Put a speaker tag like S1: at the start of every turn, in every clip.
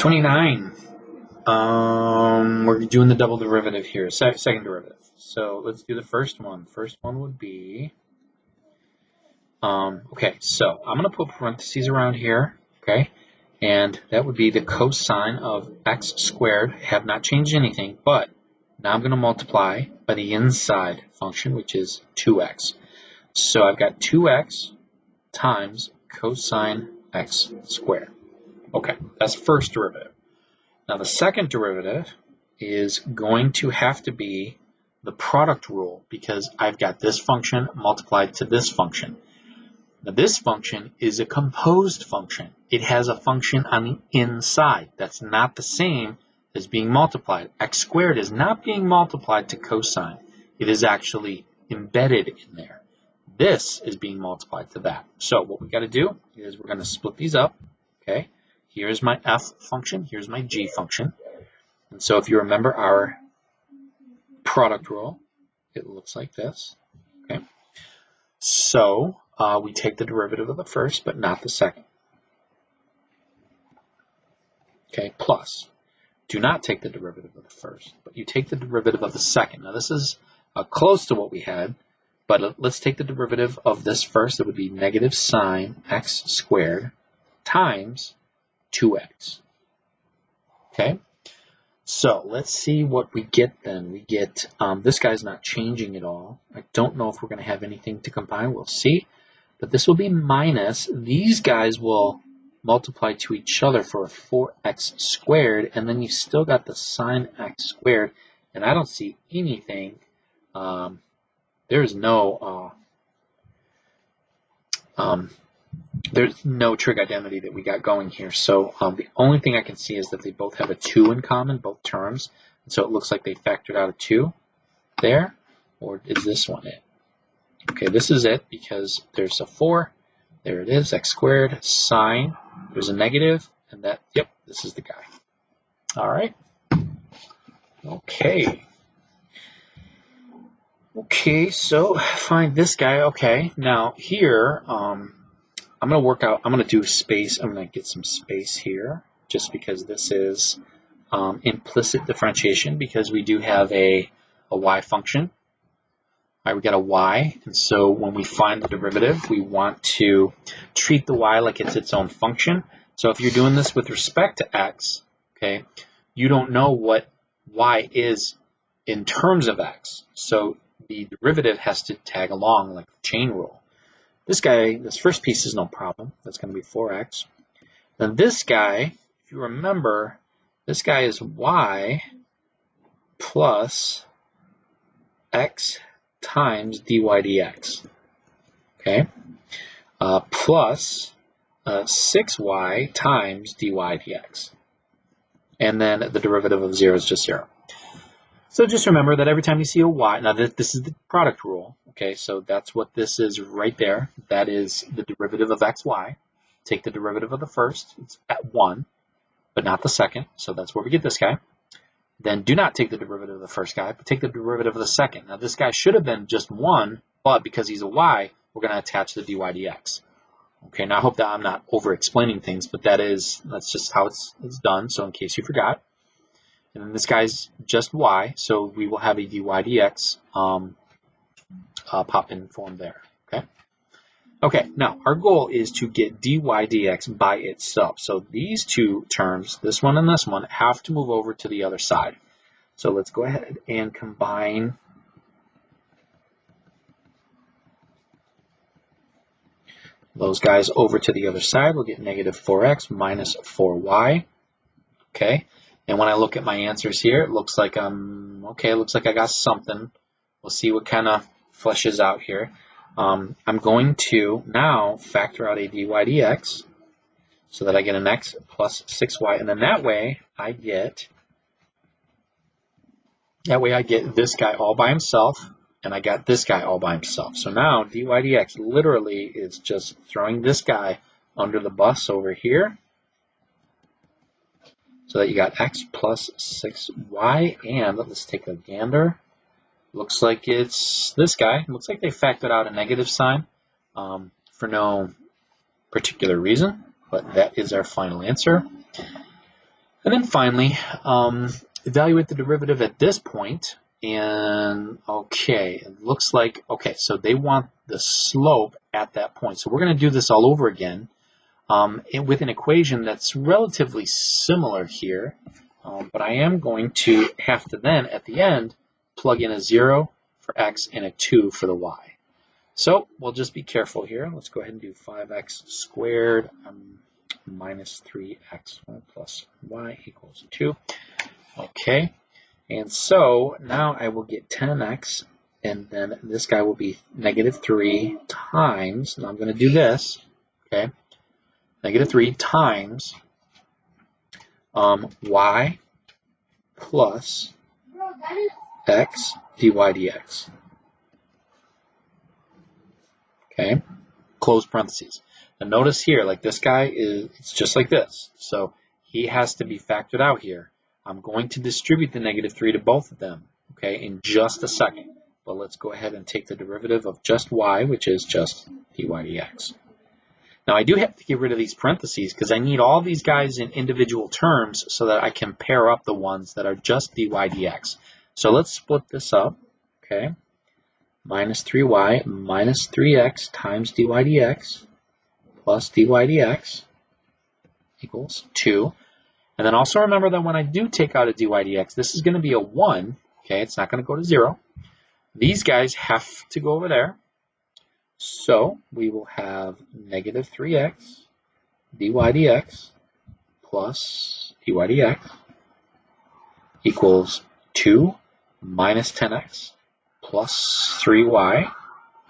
S1: 29. We're doing the double derivative here, second derivative. So let's do the first one. First one would be, okay, so I'm going to put parentheses around here, okay, and that would be the cosine of x squared. Have not changed anything, but now I'm going to multiply by the inside function, which is 2x. So I've got 2x times cosine x squared. Okay, that's first derivative. Now the second derivative is going to have to be the product rule because I've got this function multiplied to this function. Now this function is a composed function. It has a function on the inside. That's not the same as being multiplied. X squared is not being multiplied to cosine. It is actually embedded in there. This is being multiplied to that. So what we got to do is we're going to split these up. Okay. Here's my f function, here's my g function. And so if you remember our product rule, it looks like this. Okay. So we take the derivative of the first, but not the second. Okay, plus. Do not take the derivative of the first, but you take the derivative of the second. Now this is close to what we had, but let's take the derivative of this first. It would be negative sine x squared times 2x. Okay, so let's see what we get then. We get, this guy's not changing at all. I don't know if we're going to have anything to combine. We'll see. But this will be minus. These guys will multiply to each other for a 4x squared. And then you still got the sine x squared. And I don't see anything. There's no trig identity that we got going here. So the only thing I can see is that they both have a 2 in common, both terms. And so it looks like they factored out a 2 there. Or is this one it? Okay, this is it because there's a 4. There it is, x squared, sine. There's a negative, and that, yep, this is the guy. All right. Okay. Okay, so find this guy. Okay, now here, I'm going to do space. I'm going to get some space here just because this is implicit differentiation because we do have a y function. All right, we got a y, and so when we find the derivative, we want to treat the y like it's its own function. So if you're doing this with respect to x, okay, you don't know what y is in terms of x. So the derivative has to tag along like the chain rule. This guy, this first piece is no problem. That's going to be 4x. Then this guy, if you remember, this guy is y plus x times dy dx. Okay? Plus 6y times dy dx. And then the derivative of 0 is just 0. So just remember that every time you see a y, now this is the product rule, okay, so that's what this is right there. That is the derivative of xy. Take the derivative of the first, it's at 1, but not the second, so that's where we get this guy. Then do not take the derivative of the first guy, but take the derivative of the second. Now this guy should have been just 1, but because he's a y, we're going to attach the dy dx. Okay, now I hope that I'm not over-explaining things, but that's just how it's done, so in case you forgot. And then this guy's just y, so we will have a dy dx pop-in form there. Okay. Okay. Now our goal is to get dy dx by itself. So these two terms, this one and this one, have to move over to the other side. So let's go ahead and combine those guys over to the other side. We'll get negative 4x minus 4y. Okay. And when I look at my answers here, it looks like okay, it looks like I got something. We'll see what kind of fleshes out here. I'm going to now factor out a dy dx so that I get an x plus 6y. And then that way I get this guy all by himself, and I got this guy all by himself. So now dy dx literally is just throwing this guy under the bus over here. So that you got x plus 6y, and let's take a gander. Looks like it's this guy. Looks like they factored out a negative sign for no particular reason, but that is our final answer. And then finally, evaluate the derivative at this point. And okay, it looks like, okay, so they want the slope at that point. So we're going to do this all over again with an equation that's relatively similar here. But I am going to have to then, at the end, plug in a 0 for x and a 2 for the y. So we'll just be careful here. Let's go ahead and do 5x squared minus 3x plus y equals 2. Okay, and so now I will get 10x, and then this guy will be negative 3 times, and I'm going to do this, okay, negative 3 times y plus x dy dx. Okay, close parentheses. And notice here, like this guy it's just like this. So he has to be factored out here. I'm going to distribute the negative 3 to both of them, okay, in just a second. But let's go ahead and take the derivative of just y, which is just dy dx. Now I do have to get rid of these parentheses because I need all these guys in individual terms so that I can pair up the ones that are just dy dx. So let's split this up, okay. Minus 3y minus 3x times dy dx plus dy dx equals 2. And then also remember that when I do take out a dy dx, this is going to be a 1. Okay, it's not going to go to 0. These guys have to go over there. So we will have negative 3x dy dx plus dy dx equals 2 minus 10x plus 3y.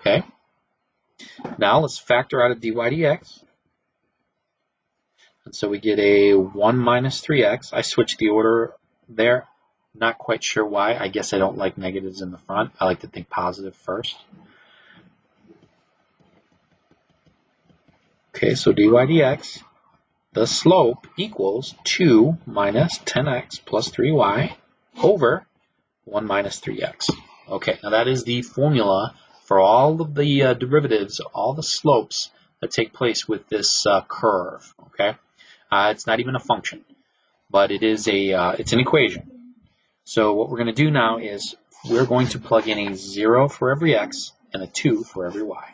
S1: Okay. Now let's factor out a dy dx. And so we get a 1 minus 3x. I switched the order there. Not quite sure why. I guess I don't like negatives in the front. I like to think positive first. Okay, so dy dx, the slope equals 2 minus 10x plus 3y over 1 minus 3x. Okay, now that is the formula for all of the derivatives, all the slopes that take place with this curve. Okay, it's not even a function, but it is it's an equation. So what we're going to do now is we're going to plug in a 0 for every x and a 2 for every y.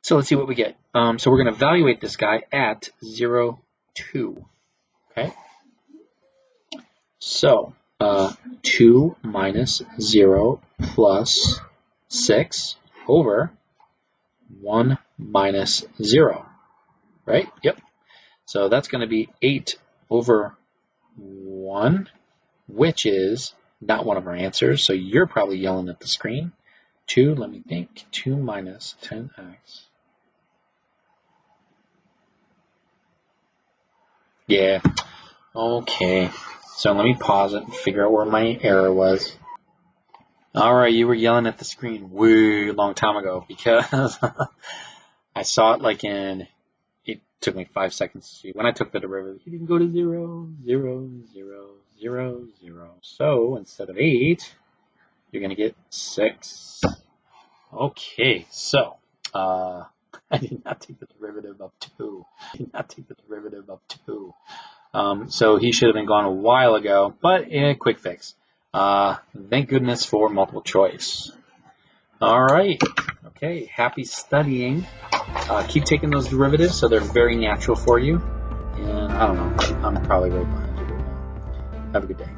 S1: So let's see what we get. So we're going to evaluate this guy at 0, 2. Okay. So 2 minus 0 plus 6 over 1 minus 0. Right? Yep. So that's going to be 8 over 1, which is not one of our answers. So you're probably yelling at the screen. 2, let me think. 2 minus 10x. Yeah, okay, so let me pause it and figure out where my error was. Alright, you were yelling at the screen way long time ago because I saw it like it took me 5 seconds to see. When I took the derivative, you didn't go to 0, 0, 0, 0, 0. So instead of 8, you're going to get 6. Okay, so I did not take the derivative of 2. I did not take the derivative of 2. So he should have been gone a while ago, but quick fix. Thank goodness for multiple choice. All right. Okay. Happy studying. Keep taking those derivatives so they're very natural for you. And I don't know. I'm probably right behind you right now. Have a good day.